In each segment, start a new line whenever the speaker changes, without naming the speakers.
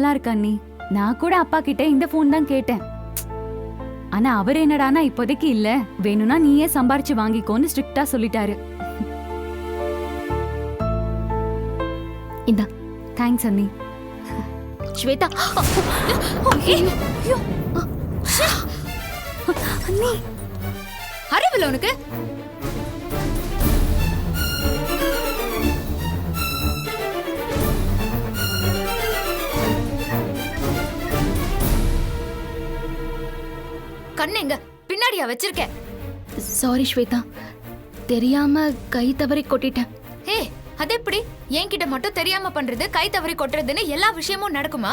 நல்லா இருக்கு அண்ணி. நான் கூட அப்பா கிட்ட இந்த போன் தான் கேட்டேன். ஆனா அவர் என்னடானா இப்போதைக்கு இல்ல, வேணும்னா நீயே சம்பாரிச்சு வாங்கிக்கோன்னு ஸ்ட்ரிக்ட்டா சொல்லிட்டாரு.
இந்தா.
தேங்க்ஸ் அண்ணி.
ஸ்வேதா,
அண்ணி
அறிவில்ல உனக்கு? கண்ணு எங்க பின்னாடியா வச்சிருக்க? சாரி ஸ்வேதா, தெரியாம கை தவறி கொட்டிட்டேன். ஹே, அது எப்படி? என்கிட்ட மட்டும் தெரியாம பண்றது, கை தவறி கொட்டுறதுன்னு எல்லா விஷயமும் நடக்குமா?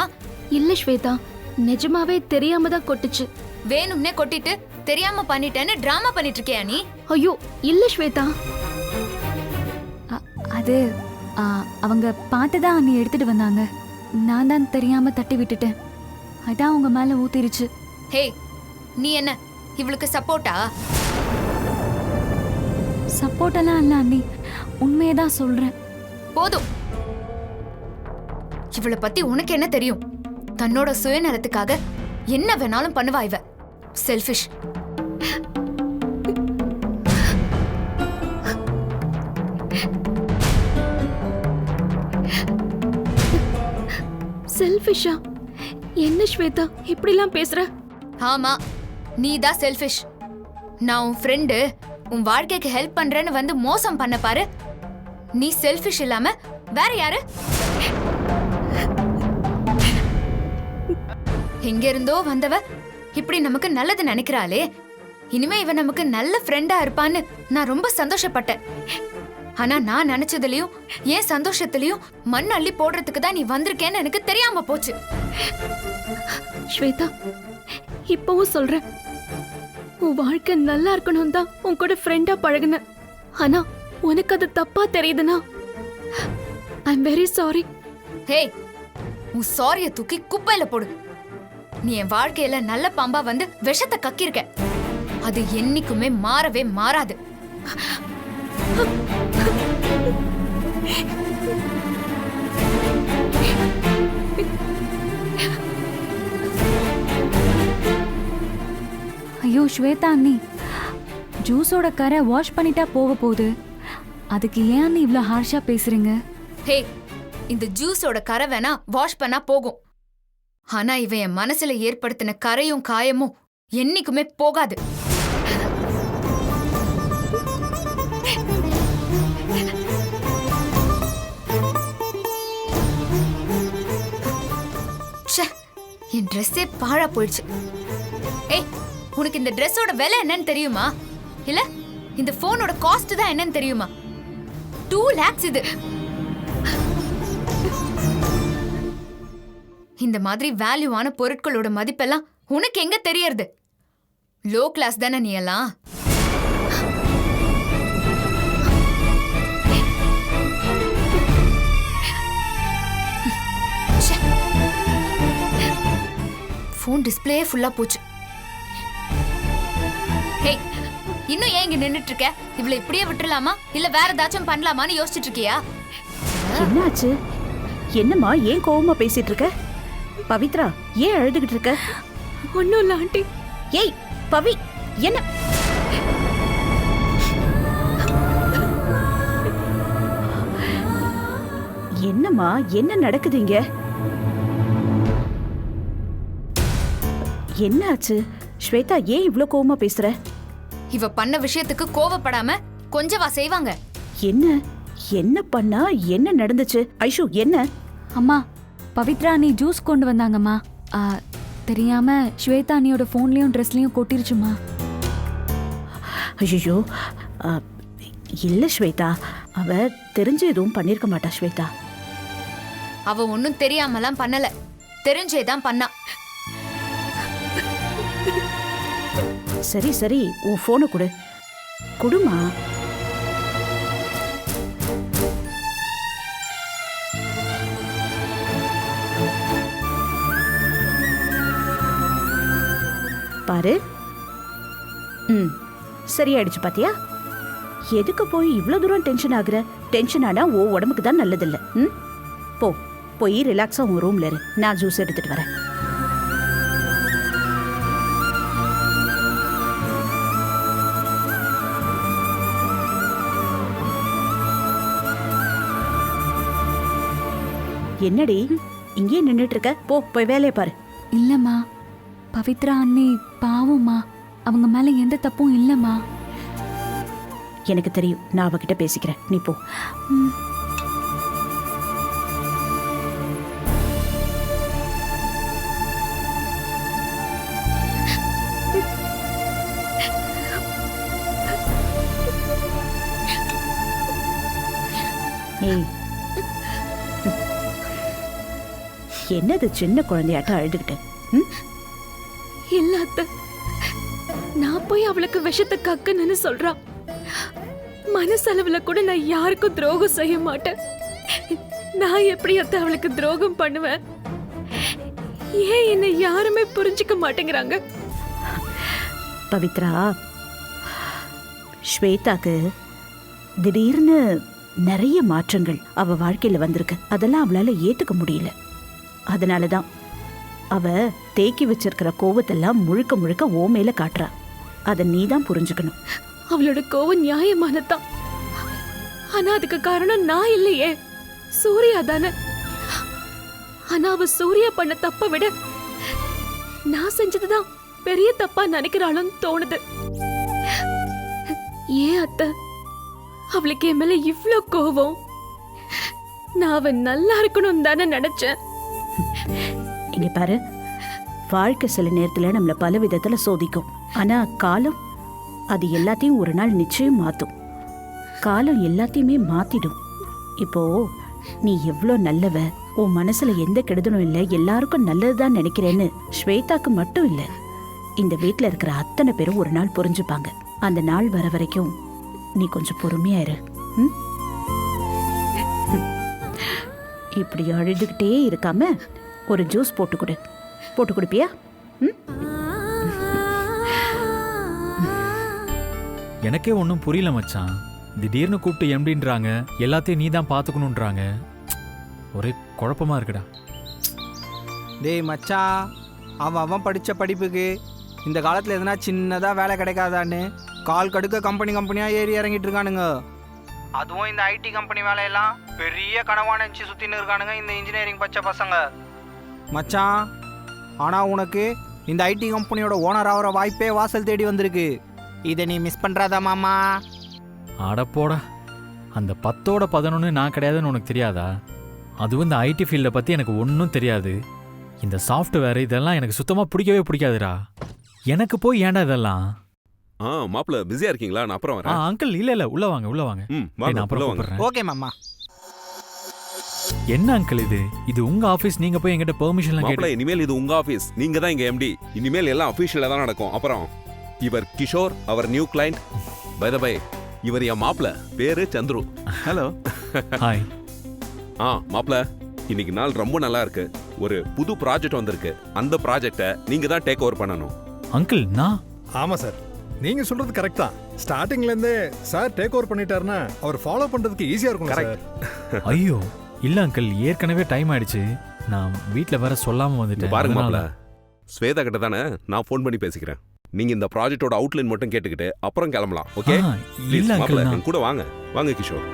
இல்ல ஸ்வேதா, நிஜமாவே தெரியாம தான் கொட்டுச்சு. வேணும்னே கொட்டிட்டு தெரியாம பண்ணிட்டேன்னு டிராமா பண்ணிட்டு இருக்கியா நீ? ஐயோ இல்ல ஸ்வேதா.
அது அவங்க பார்த்ததா அண்ணி எடுத்துட்டு வந்தாங்க. நான் தான் தெரியாம தட்டி விட்டுட்டேன். அதான் உங்க மேல ஊத்திருச்சு.
ஹே, நீ என்ன இவளுக்கு சப்போர்ட்டா?
சப்போர்ட் எல்லாம் இல்ல அண்ணி, உண்மையதான் சொல்றேன்.
போதும். இவளை பத்தி உனக்கு என்ன தெரியும்? தன்னோட சுயநலத்துக்காக என்ன வேணாலும் பண்ணுவா இவ. செல்ஃபிஷ். செல்ஃபிஷா? என்ன ஸ்வேதா இப்படிலாம் பேசுற? ஆமா, நீதான் செல்ஃபிஷ். நான் உன் ஃப்ரெண்டு, உன் வாழ்க்கைக்கு ஹெல்ப் பண்றேன்னு வந்து மோசம் பண்ண பாரு. நீ செல்ஃபிஷ் இல்லாம வேற யாரு? எங்க இருந்தோ வந்தவ இப்படி நமக்கு நல்லது நினைக்கிறாளே. இனிமே இவ நமக்கு நல்ல ஃப்ரெண்டா இருப்பான்னு நான் ரொம்ப சந்தோஷப்பட்டேன். ஆனா நான் நினைச்சதுலயும் ஏன் சந்தோஷத்திலயும் மண் அள்ளி போடுறதுக்கு தான் நீ வந்திருக்கேன்னு எனக்கு தெரியாம போச்சு. ஸ்வேதா, இப்பவும் சொல்றேன், உன் வாழ்க்கை நல்லா இருக்கணும் தான் உன் கூட ஃப்ரெண்டா பழகுன. ஆனா உனக்கு அது தப்பா தெரியுதுன்னா ஐ எம் வெரி சாரி. ஹே, உன் சாரிய தூக்கி குப்பையில போடு. நீ என் வாழ்க்கையில நல்ல பாம்பா வந்து விஷத்தை கக்கிருக்க. அது என்னைக்குமே மாறவே மாறாது.
ஐயோ ஸ்வேதா அண்ணி, ஜூஸோட கரை வாஷ் பண்ணிட்டா போக போகுது. அதுக்கு ஏன் அண்ணி இவ்ளோ ஹார்ஷா பேசுறீங்க?
ஹே, இந்த ஜூஸோட கரை வேணா வாஷ் பண்ணா போகும். ஆனா இவன் என் மனசுல ஏற்படுத்தின கரையும் காயமும் என்னைக்குமே போகாது. என் ட்ரெஸ்ஸே பாழா போயிடுச்சு. ஏய், உனக்கு இந்த ட்ரெஸ்ஸோட விலை என்னன்னு தெரியுமா? இல்ல இந்த போனோட காஸ்ட் தான் என்னன்னு தெரியுமா? 2 lakhs இது. இந்த மாதிரி வேல்யூவான பொருட்களோட மதிப்பெல்லாம் உனக்கு எங்க தெரியறது? லோ கிளாஸ் தானே நீ எல்லாம். போன் டிஸ்பிளே ஃபுல்லா போச்சு. ஹே, இன்னும் ஏன் இங்க நின்னுட்டு இருக்க? இவளை இப்படியே விட்டுறலாமா இல்ல வேற ஏதாச்சும் பண்ணலாமான்னு யோசிச்சுட்டு இருக்கியா?
என்னாச்சு? என்னம்மா ஏன் கோவமா பேசிட்டு இருக்க? பவித்ரா ஏன் அழுதுகிட்டு இருக்க?
ஒண்ணும் இல்ல ஆண்டி.
ஏய் பவி, என்ன? என்னம்மா என்ன நடக்குதுங்க? என்னாச்சு? ஸ்வேதா ஏன் இவ்ளோ கோவமா பேசுற?
இவ பண்ண விஷயத்துக்கு கோவப்படாம கொஞ்சவா செய்வாங்க?
என்ன என்ன பண்ணா என்ன நடந்துச்சு? ஐஷு என்ன?
அம்மா, பவித்ரா அண்ணி ஜூஸ் கொண்டு வந்தாங்கம்மா. தெரியாம ஸ்வேதா அண்ணியோட போன்லயும் ட்ரெஸ்லயும் கொட்டிருச்சுமா.
ஐயோ, இல்ல ஸ்வேதா, அவ தெரிஞ்சு எதுவும் பண்ணிருக்க மாட்டா ஸ்வேதா.
அவ ஒன்னும் தெரியாமலாம் பண்ணல, தெரிஞ்சேதான் பண்ணா.
சரி சரி, உன் போனை கொடு. கொடுமா. பாரு. சரியாயிடுச்சு பாத்தியா? எதுக்கு போய் இவ்வளவு தூரம் டென்ஷன் ஆகுற? டென்ஷன் ஆனா உடம்புக்கு தான் நல்லதில்ல. போ போய் ரிலாக்ஸா உன் ரூம்ல இரு, நான் ஜூஸ் எடுத்துட்டு வரேன். என்னடி இங்கே நின்னுட்டு இருக்க? போய் வேலையை பாரு.
இல்லம்மா, பவித்ரா அண்ணி பாவம்மா, அவங்க மேல எந்த தப்பும் இல்லம்மா.
எனக்கு தெரியும், நான் அவகிட்ட பேசிக்கிறேன், நீ போ.
ம்.
ஏய், என்னது சின்ன குழந்தையாட்டம் அழுதுகிட்டு?
இல்ல அத்தை, நான் போய் அவளுக்கு விஷத்தை கக்குன்னு சொல்றா. மனசளவுல கூட நான் யாருக்கும் துரோகம் செய்ய மாட்டேன். நான் எப்படி அத்தை அவளுக்கு துரோகம் பண்ணுவேன்? ஏன் என்னை யாருமே புரிஞ்சுக்க மாட்டேங்கிறாங்க?
பவித்ரா, ஸ்வேதாக்கு திடீர்னு நிறைய மாற்றங்கள் அவ வாழ்க்கையில வந்திருக்கு. அதெல்லாம் அவளால ஏத்துக்க முடியல. அதனாலதான் அவ தேக்கி வச்சிருக்கிற கோவத்தெல்லாம் முழுக்க முழுக்க ஓ மேல காட்டுறா. அத நீதான் புரிஞ்சுக்கணும்.
அவளோட கோவம் நியாயமானதான். ஆனா அதுக்கு காரணம் நான் இல்லையே, சூர்யா தானே. ஆனா அவ சூர்யா பண்ண தப்ப விட நான் செஞ்சதுதான் பெரிய தப்பா நினைக்கிறாளும் தோணுது. ஏன் அத்தை அவளுக்கு என் மேல இவ்ளோ கோவம்? நான் அவ நல்லா இருக்கணும் தானே நினைச்சேன்.
இங்க பாரு, வாழ்க்கை சில நேரத்துல நம்மள பல விதத்துல சோதிக்கும். ஆனா காலம் அது எல்லாத்தையும் ஒரு நாள் நிச்சயம் மாத்தும். காலம் எல்லாத்தையுமே மாத்திடும். இப்போ நீ எவ்வளோ நல்லவ, உன் மனசுல எந்த கெடுதலும் இல்லை, எல்லாருக்கும் நல்லதுதான் நினைக்கிறேன்னு ஸ்வேதாக்கு மட்டும் இல்லை, இந்த வீட்டுல இருக்கிற அத்தனை பேரும் ஒரு நாள் புரிஞ்சுப்பாங்க. அந்த நாள் வர வரைக்கும் நீ கொஞ்சம் பொறுமையா இரு. இப்படி அழுதுகிட்டே இருக்காம ஒரு ஜூஸ் போட்டு குடிப்பியா?
எனக்கே ஒன்றும் புரியல மச்சான். திடீர்னு கூப்பிட்டு எம்டின்றாங்க, எல்லாத்தையும் நீ தான் பார்த்துக்கணுன்றாங்க. ஒரே குழப்பமா இருக்குடா.
டேய் மச்சான், அவன் படித்த படிப்புக்கு இந்த காலத்தில் எதனா சின்னதாக வேலை கிடைக்காதான்னு கால் கடுக்க கம்பெனியாக ஏறி இறங்கிட்டு இருக்கானுங்க. அதுவும் இந்த ஐடி கம்பெனி வேலையெல்லாம் பெரிய கனவாக நினச்சி சுற்றின்னு இருக்கானுங்க இந்த இன்ஜினியரிங் பச்சை பசங்க. மச்சான், ஆனால் உனக்கு இந்த ஐடி கம்பெனியோட ஓனர் ஆகிற வாய்ப்பே வாசல் தேடி வந்திருக்கு. இதை நீ மிஸ் பண்ணுறாதா மாமா?
அடப்போடா, அந்த 10ஓட 11 நான் கிடையாதுன்னு உனக்கு தெரியாதா? அதுவும் இந்த ஐடி ஃபீல்டை பற்றி எனக்கு ஒன்றும் தெரியாது. இந்த சாஃப்ட்வேர் இதெல்லாம் எனக்கு சுத்தமாக பிடிக்கவே பிடிக்காதுடா. எனக்கு போய் ஏன்டா இதெல்லாம்?
மாப்பிள்ள பிஸியா இருக்கீங்களா? நான் அப்புறம் வரேன்.
அங்கிள் இல்ல உள்ள வாங்க நான் அப்புறம் கூப்பிடுறேன்.
ஓகே மாமா.
என்ன அங்கிள் இது உங்க ஆபீஸ், நீங்க போய் என்கிட்ட பெர்மிஷன்லாம்
மாப்பிள்ள,
கேட்டு?
இனிமேல் இது உங்க ஆபீஸ், நீங்க தான் இங்க எம்டி. இனிமேல் எல்லாம் அபிஷியலா தான் நடக்கும். அப்புறம் இவர் கிஷோர், அவர் new client. By the by, இவர் என் மாப்பிள்ள, பேரு சந்துரு.
ஹலோ.
ஹாய்.
மாப்பிள்ள, இன்னைக்கு நாள் ரொம்ப நல்லா இருக்கு. ஒரு புது ப்ராஜெக்ட் வந்திருக்கு. அந்த ப்ராஜெக்டை நீங்க தான் டேக் ஓவர் பண்ணணும்.
அங்கிள் நான்?
ஆமா சார், நீங்க சொல்றது கரெக்ட் தான். ஸ்டார்டிங்ல இருந்தே சார் டேக் ஓவர் பண்ணிட்டாருன்னா அவர் ஃபாலோ பண்றதுக்கு ஈஸியா இருக்கும் சார்.
ஐயோ இல்ல அங்கிள், ஏற்கனவே டைம் ஆயிடுச்சு. நான் வீட்ல வேற சொல்லாம வந்துட்டேன்.
பாருங்க மாப்பிள்ள, ஸ்வேதா கிட்ட தானே நான் ஃபோன் பண்ணி பேசிக்கிறேன். நீங்க இந்த ப்ராஜெக்டோட அவுட்லைன் மட்டும் கேட்டுக்கிட்டு அப்புறம் கிளம்பலாம். ஓகே?
இல்ல
மாப்பிள்ள,
அங்கிள்,
என் கூட வாங்க கிஷோர்.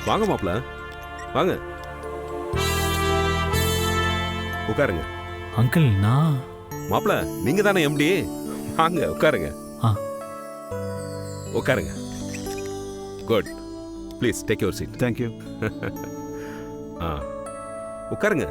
வாங்க மாப்பிள்ள, வாங்க உட்காருங்க.
அங்கிள் நான்?
மாப்பிள்ள, நீங்க தானே எம்டி, வாங்க உட்காருங்க. உட்காருங்க. Good, please take your seat.
Thank you.
உட்காருங்க.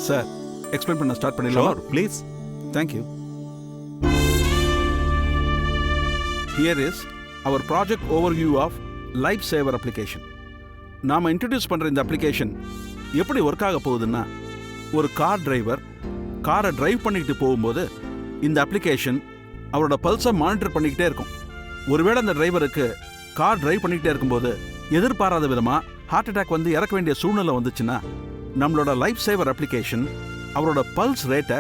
சார், எக்ஸ்பிளைன் பண்ண ஸ்டார்ட் பண்ணிடலாம்.
Please.
Thank you. Here is our project overview of life saver application. நாம் இன்ட்ரடியூஸ் பண்ணுற இந்த அப்ளிகேஷன் எப்படி ஒர்க் ஆக போகுதுன்னா, ஒரு கார் டிரைவர் காரை டிரைவ் பண்ணிக்கிட்டு போகும்போது இந்த அப்ளிகேஷன் அவரோட பல்ஸை மானிட்டர் பண்ணிக்கிட்டே இருக்கும். ஒருவேளை அந்த டிரைவருக்கு கார் டிரைவ் பண்ணிக்கிட்டே இருக்கும்போது எதிர்பாராத விதமா ஹார்ட் அட்டாக் வந்து இறக்க வேண்டிய சூழ்நிலை வந்துச்சுன்னா நம்மளோட லைஃப் சேவர் அப்ளிகேஷன் அவரோட பல்ஸ் ரேட்டை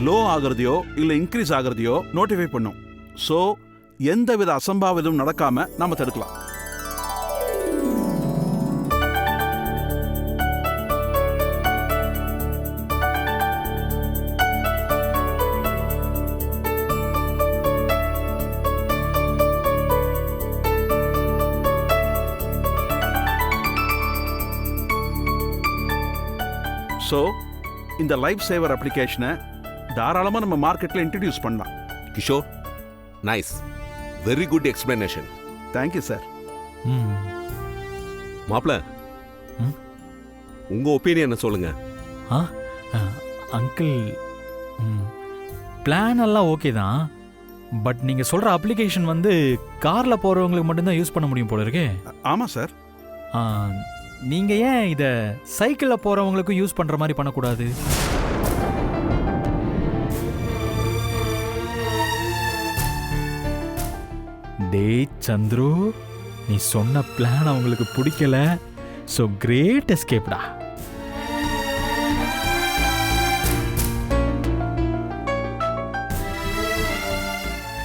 லோ ஆகிறதையோ இல்லை இன்க்ரீஸ் ஆகிறதையோ நோட்டிஃபை பண்ணும். ஸோ எந்தவித அசம்பாவிதமும் நடக்காம நாம தடுக்கலாம். ஸோ இந்த லைஃப் சேவர் அப்ளிகேஷனை தாராளமாக நம்ம மார்க்கெட்டில் இன்ட்ரடியூஸ் பண்ணலாம்.
Kishore, nice, very good explanation.
Thank you sir.
ம்
மாப்ள,
ம்?
உங்க ஒப்பீனியன் சொல்லுங்க.
ஆ அங்கிள், பிளான் எல்லாம் ஓகே தான். பட் நீங்கள் சொல்கிற அப்ளிகேஷன் வந்து காரில் போகிறவங்களுக்கு மட்டும்தான் யூஸ் பண்ண முடியும் போல இருக்கே.
ஆமாம் சார்.
நீங்கள் ஏன் இதை சைக்கிளில் போகிறவங்களுக்கும் யூஸ் பண்ணுற மாதிரி பண்ணக்கூடாது? டேய் சந்துரு, நீ சொன்ன பிளான் அவங்களுக்கு பிடிக்கல. ஸோ கிரேட் எஸ்கேப்டா.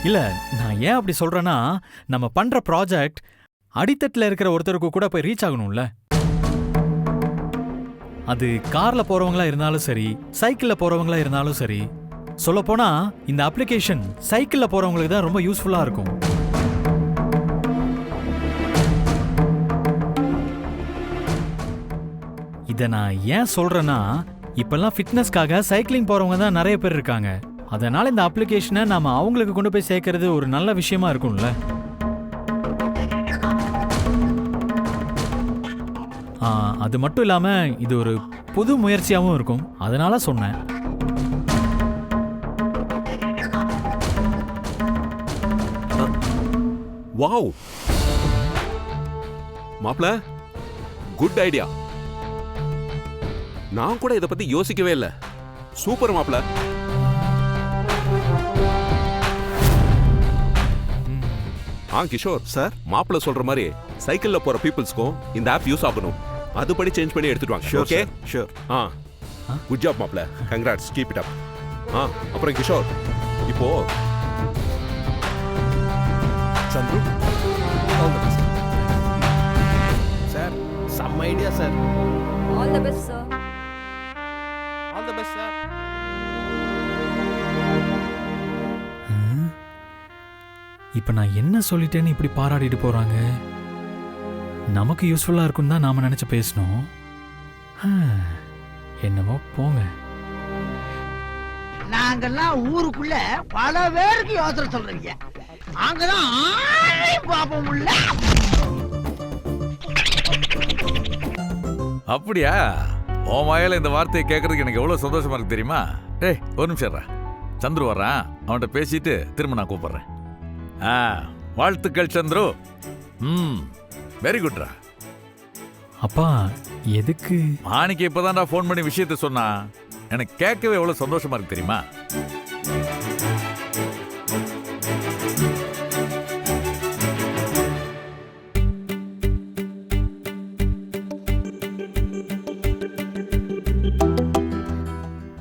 இல்லை, நான் ஏன் அப்படி சொல்கிறேன்னா, நம்ம பண்ணுற ப்ராஜெக்ட் அடித்தட்டில் இருக்கிற ஒருத்தருக்கு கூட போய் ரீச் ஆகணும்ல. அது காரில் போகிறவங்களா இருந்தாலும் சரி, சைக்கிளில் போகிறவங்களா இருந்தாலும் சரி. சொல்லப்போனால் இந்த அப்ளிகேஷன் சைக்கிளில் போகிறவங்களுக்கு தான் ரொம்ப யூஸ்ஃபுல்லாக இருக்கும். இதை நான் ஏன் சொல்கிறேன்னா, இப்போல்லாம் ஃபிட்னஸ்க்காக சைக்கிளிங் போகிறவங்க தான் நிறைய பேர் இருக்காங்க. அதனால் இந்த அப்ளிகேஷனை நாம் அவங்களுக்கு கொண்டு போய் சேர்க்கறது ஒரு நல்ல விஷயமா இருக்கும்ல. அது மட்டும் இல்லாமல் இது ஒரு புது முயற்சியாகவும் இருக்கும். அதனால சொன்னேன்.
வாவ் மாப்ள, குட் ஐடியா. நான் கூட இதை பத்தி யோசிக்கவே இல்லை. சூப்பர் மாப்ள. கிஷோர்
சார்,
மாப்ள சொல்ற மாதிரி சைக்கிள்ல போற பீப்புள்ஸ்க்கும் இந்த ஆப் யூஸ் ஆகணும். அதுபடி சேஞ்ச் பண்ணி எடுத்துட்டு வாங்க. Okay,
sure.
குட் ஜாப் மாப்ள, கங்க்ராட்ஸ், கீப் இட் அப். அப்புறம் கிஷோர், இப்போ
சந்துரு, சார், செம்ம idea sir.
All the best, sir.
All the best sir.
இப்போ நான் என்ன சொல்லிட்டேன்னு இப்படி பாராட்டிட்டு போகிறாங்க? நமக்கு யூஸ்ஃபுல்லாக இருக்கும் தான் நாம் நினச்சி பேசணும். என்னமோ போங்க.
நாங்கெல்லாம் ஊருக்குள்ள பல பேருக்கு யோசனை சொல்றீங்க. அங்கதான் பாப்போம் உள்ள.
அப்படியா? உன் வாயில இந்த வார்த்தையை கேட்கறதுக்கு எனக்கு எவ்வளவு சந்தோஷமா இருக்கு தெரியுமா? ஏய், ஒரு நிமிஷம், சந்துரு வர்றான், அவன்கிட்ட பேசிட்டு திரும்ப நான் கூப்பிடுறேன். வாழ்த்துக்கள் சந்துரு. வெரி குட்ரா.
அப்பா, எதுக்கு?
மாணிக்கு இப்பதான்டா ஃபோன் பண்ணி விஷயத்த சொன்னா. எனக்கு கேட்கவே எவ்வளவு சந்தோஷமா இருக்கு தெரியுமா?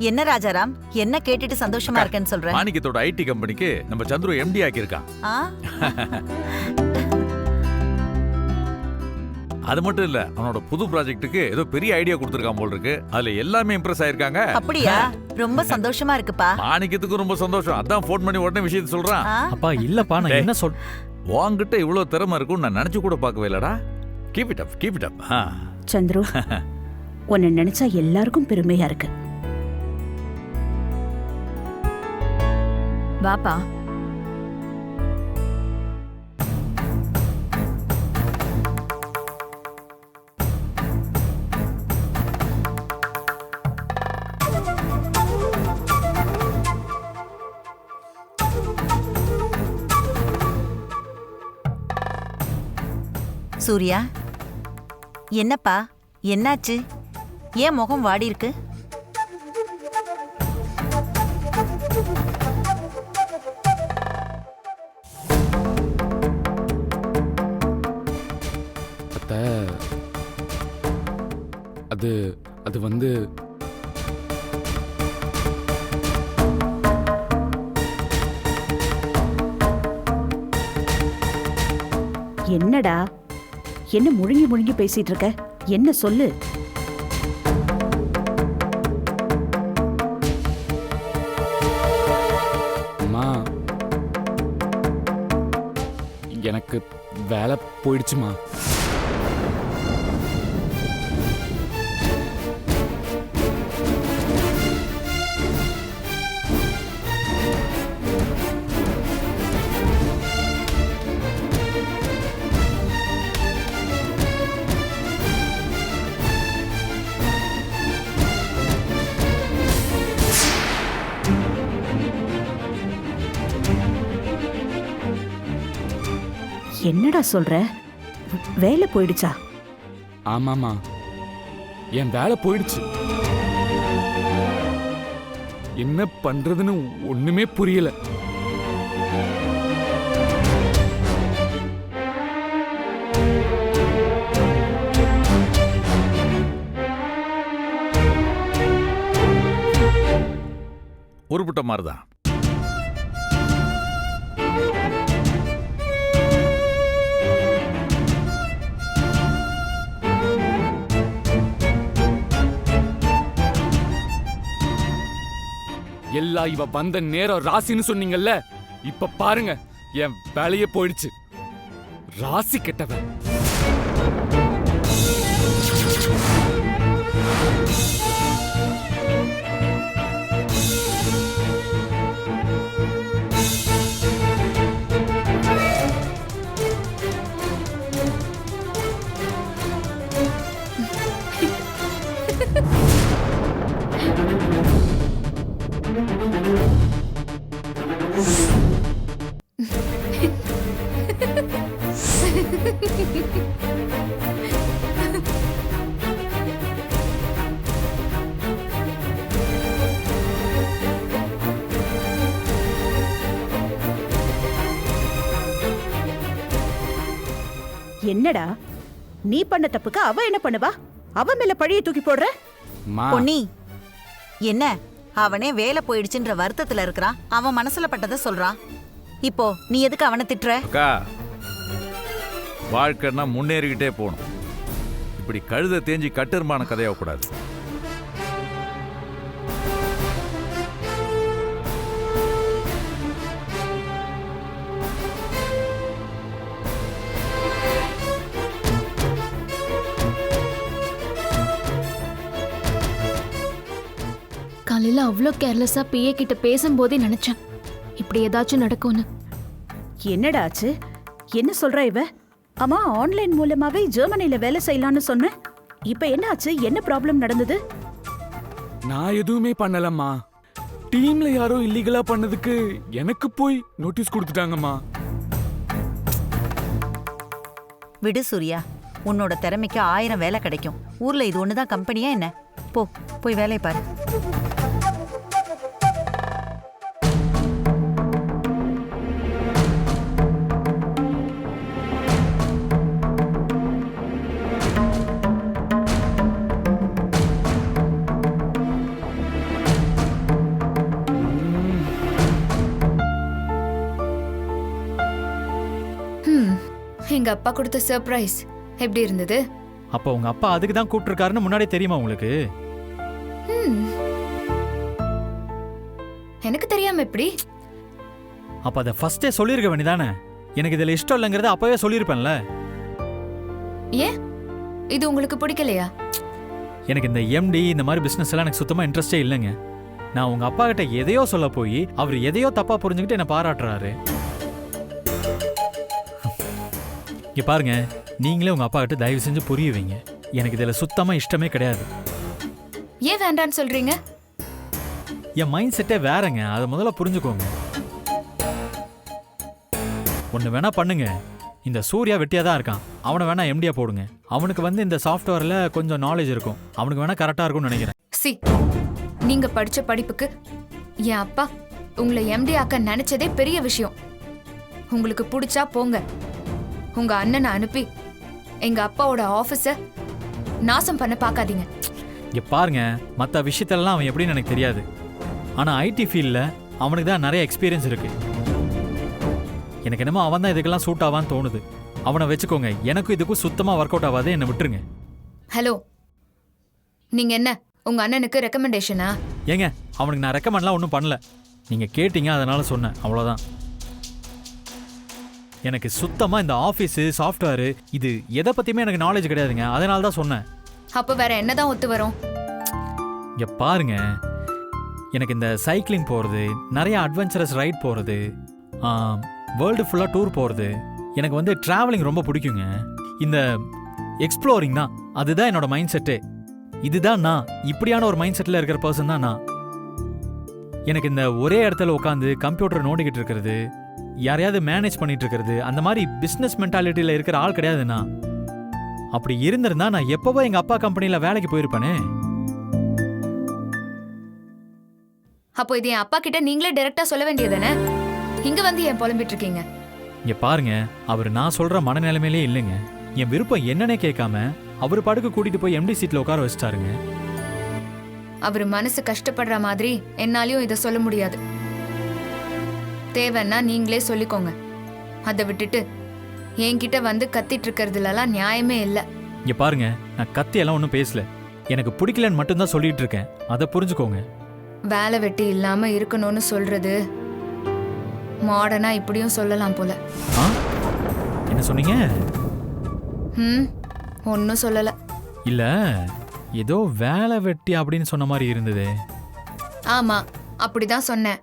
என்ன ராஜாராம், என்ன கேட்டுட்டு சந்தோஷமா இருக்கேன்னு சொல்றேன்?
மாணிக்கத்தோட ஐடி கம்பெனிக்கு நம்ம சந்துரு எம்டி ஆக்கியிருக்கான். அது மட்டும் இல்ல, அவனோட புது ப்ராஜெக்ட்டுக்கு ஏதோ பெரிய ஐடியா கொடுத்திருக்கான் போல் இருக்கு. அதுல எல்லாமே இம்ப்ரெஸ் ஆயிருக்காங்க.
அப்படியா? ரொம்ப சந்தோஷமா இருக்குப்பா.
மாணிக்கத்துக்கு ரொம்ப சந்தோஷம். அதான் ஃபோன் பண்ணி உடனே விஷயத்தை சொல்றான்.
அப்பா இல்லப்பா, நான் என்ன சொல்,
உன்கிட்ட இவ்வளவு திறமை இருக்கும்னு நான் நினைச்சு கூட பார்க்கவே இல்லடா. Keep it up, keep it up.
Chandru, உன்னை நினைச்சா எல்லாருக்கும் பெருமையா இருக்கு.
வாப்பா. சூர்யா, என்னப்பா, என்னாச்சு? ஏன் முகம் வாடி இருக்கு?
அது அது வந்து
என்னடா என்ன முழுங்கி முழுங்கி பேசிட்டு இருக்க? என்ன சொல்லு.
அம்மா, எனக்கு வேலை போயிடுச்சுமா.
என்னடா சொல்ற? வேலை போயிடுச்சா?
ஆமாமா, என் வேலை போயிடுச்சு. என்ன பண்றதுன்னு ஒண்ணுமே புரியல.
உருப்பிட்ட மாதிரிதான்.
எல்லாம் இவ வந்த நேரம் ராசின்னு சொன்னீங்கல்ல, இப்ப பாருங்க என் வேலையே போயிடுச்சு. ராசி கெட்டவன்.
என்னடா நீ பண்ண தப்புக்கு அவ என்ன பண்ணுவா? அவ மேல பழிய தூக்கி போடுற?
பொன்னி, என்ன அவனே வேலை போயிடுச்சுன்ற வருத்தத்துல இருக்கிறான். அவன் மனசுல பட்டதை சொல்றான். இப்போ நீ எதுக்கு அவனை திட்டுற?
அக்கா, வாழ்க்கைன்னா முன்னேறிக்கிட்டே போகணும். இப்படி கழுத தேஞ்சி கட்டெருமான கதையாக கூடாது.
காலையில அவ்வளோ கேர்லெஸ்ஸா பிஏ கிட்ட பேசும்போதே நினைச்சேன் இப்படி ஏதாச்சும் நடக்கும்னு.
என்னடா ஆச்சு? என்ன சொல்ற இவ? அம்மா, ஆன்லைன் மூலமாவே ஜெர்மனில வேலை செய்யலாம்னு சொன்ன. இப்ப என்ன ஆச்சு? என்ன ப்ராப்ளம் நடந்தது?
நான் எதுவுமே பண்ணலம்மா. டீம்ல யாரோ இல்லீகலா பண்ணதுக்கு எனக்கு போய் நோட்டீஸ் கொடுத்துட்டாங்கம்மா.
விடு சூர்யா, உன்னோட திறமைக்கு 1000 வேலை கிடைக்கும். ஊர்ல இது ஒண்ணுதான் கம்பெனியா என்ன? போய் வேலையை பாரு.
எங்க அப்பா கொடுத்த சர்ப்ரைஸ் எப்படி இருந்தது?
அப்போ உங்க அப்பா அதுக்கு தான் கூப்பிட்டுருக்காருன்னு முன்னாடியே தெரியுமா உங்களுக்கு?
எனக்கு தெரியாம எப்படி?
அப்ப அதை ஃபர்ஸ்டே சொல்லியிருக்க வேண்டியதானே? எனக்கு இதுல இஷ்டம் இல்லைங்கிறத அப்பவே சொல்லியிருப்பேன்ல.
ஏன் இது உங்களுக்கு பிடிக்கலையா?
எனக்கு இந்த எம்டி இந்த மாதிரி பிசினஸ் எல்லாம் எனக்கு சுத்தமா இன்ட்ரெஸ்டே இல்லைங்க. நான் உங்க அப்பா கிட்ட எதையோ சொல்ல போய் அவர் எதையோ தப்பா புரிஞ்சுக்கிட்டு என்ன பாராட்டுறாரு. இங்க பாருங்க, நீங்களே உங்க அப்பா கிட்ட தயவு செஞ்சு புரிய வைங்க. எனக்கு இதுல சுத்தமா இஷ்டமே கிடையாது.
ஏன் வேண்டான்னு சொல்றீங்க?
என் மைண்ட் செட்டே வேறங்க, அதை முதல்ல புரிஞ்சுக்கோங்க. ஒன்று வேணா பண்ணுங்க, இந்த சூர்யா வெட்டியாக தான் இருக்கான், அவனை வேணா எம்டியா போடுங்க. அவனுக்கு இந்த சாஃப்ட்வேரில் கொஞ்சம் நாலேஜ் இருக்கும், அவனுக்கு வேணா கரெக்டாக இருக்கும்னு நினைக்கிறேன்.
நீங்க படிச்ச படிப்புக்கு என் அப்பா உங்களை எம்டி ஆக்க நினைச்சதே பெரிய விஷயம். உங்களுக்கு பிடிச்சா போங்க. உங்க அண்ணனை அனுப்பி எங்க அப்பாவோட ஆபீஸ நாசம் பண்ண பார்க்காதீங்க.
இங்க பாருங்க, மற்ற விஷயத்தெல்லாம் அவன் எப்படின்னு எனக்கு தெரியாது. ஆனால் ஐடி ஃபீல்டில் அவனுக்கு தான் நிறைய எக்ஸ்பீரியன்ஸ் இருக்கு. எனக்கு என்னமோ அவன் தான் இதுக்கெல்லாம் சூட் ஆவான்னு தோணுது. அவனை வச்சுக்கோங்க, எனக்கும் இதுக்கும் சுத்தமாக ஒர்க் அவுட் ஆகாது, என்னை விட்டுருங்க.
ஹலோ, நீங்க என்ன உங்க அண்ணனுக்கு ரெக்கமெண்டேஷனா?
ஏங்க, அவனுக்கு நான் ரெக்கமெண்ட்லாம் ஒன்றும் பண்ணல. நீங்கள் கேட்டீங்க, அதனால சொன்னேன், அவ்வளோதான். எனக்கு சுத்தமாக இந்த ஆஃபீஸு சாஃப்ட்வேரு இது எதை பற்றியுமே எனக்கு நாலேஜ் கிடையாதுங்க, அதனால தான் சொன்னேன்.
அப்போ வேற என்னதான் ஒத்து வரும்?
இங்கே பாருங்க, எனக்கு இந்த சைக்கிளிங் போகிறது, நிறைய அட்வென்ச்சரஸ் ரைட் போகிறது, வேர்ல்டு ஃபுல்லாக டூர் போகிறது, எனக்கு வந்து ட்ராவலிங் ரொம்ப பிடிக்குங்க. இந்த எக்ஸ்ப்ளோரிங் தான், அதுதான் என்னோட மைண்ட் செட்டு. இதுதான் நான், இப்படியான ஒரு மைண்ட் செட்டில் இருக்கிற பர்சன் தான் நான். எனக்கு இந்த ஒரே இடத்துல உட்காந்து கம்ப்யூட்டர் நோண்டிக்கிட்டு இருக்கிறது, யாரையாவது மேனேஜ் பண்ணிட்டு இருக்கிறது, அந்த மாதிரி பிஸ்னஸ் மென்டாலிட்டியில் இருக்கிற ஆள் கிடையாது நான். அப்படி இருந்திருந்தா நான் எப்பவோ எங்கள் அப்பா கம்பெனியில் வேலைக்கு போயிருப்பேனே.
அப்போ இது என் அப்பா கிட்ட நீங்களே டைரக்டா சொல்ல வேண்டியதானே? இங்க வந்து ஏன் புலம்பிட்டு இருக்கீங்க?
இங்க பாருங்க, அவர் நான் சொல்ற மனநிலைமையிலே இல்லைங்க. என் விருப்பம் என்னன்னே கேட்காம அவர் படுக்க கூட்டிட்டு போய் எம்டி சீட்ல உட்கார வச்சிட்டாருங்க.
அவர் மனசு கஷ்டப்படுற மாதிரி என்னாலையும் இதை சொல்ல முடியாது. தேவைன்னா நீங்களே சொல்லிக்கோங்க. அதை விட்டுட்டு என்கிட்ட வந்து கத்திட்டு இருக்கிறதுலாம் நியாயமே இல்லை.
இங்க பாருங்க, நான் கத்தியெல்லாம் ஒன்றும் பேசல, எனக்கு பிடிக்கலன்னு மட்டும்தான் சொல்லிட்டு இருக்கேன், அதை புரிஞ்சுக்கோங்க.
வேலை வெட்டி இல்லாம இருக்கணும்னு சொல்றது மாடர்னா இப்படியும் சொல்லலாம் போல.
என்ன சொன்னீங்க?
ஒன்னும் சொல்லல.
இல்ல, ஏதோ வேலை வெட்டி அப்படின்னு சொன்ன மாதிரி இருந்தது.
ஆமா, அப்படிதான் சொன்னேன்.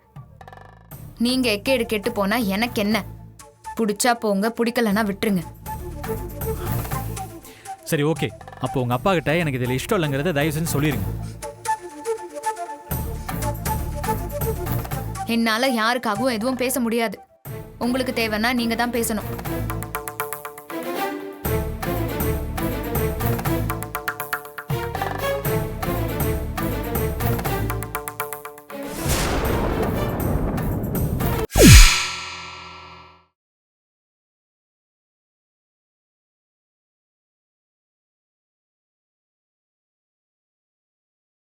நீங்க எக்கேடு கெட்டு போனா எனக்கு என்ன? பிடிச்சா போங்க, பிடிக்கலன்னா விட்டுருங்க.
சரி, ஓகே. அப்போ உங்க அப்பா கிட்ட எனக்கு இதுல இஷ்டம் இல்லைங்கிறத தயவு செஞ்சு சொல்லிருங்க.
என்னால யாருக்காகவும் எதுவும் பேச முடியாது. உங்களுக்கு தேவைன்னா நீங்க தான் பேசணும்.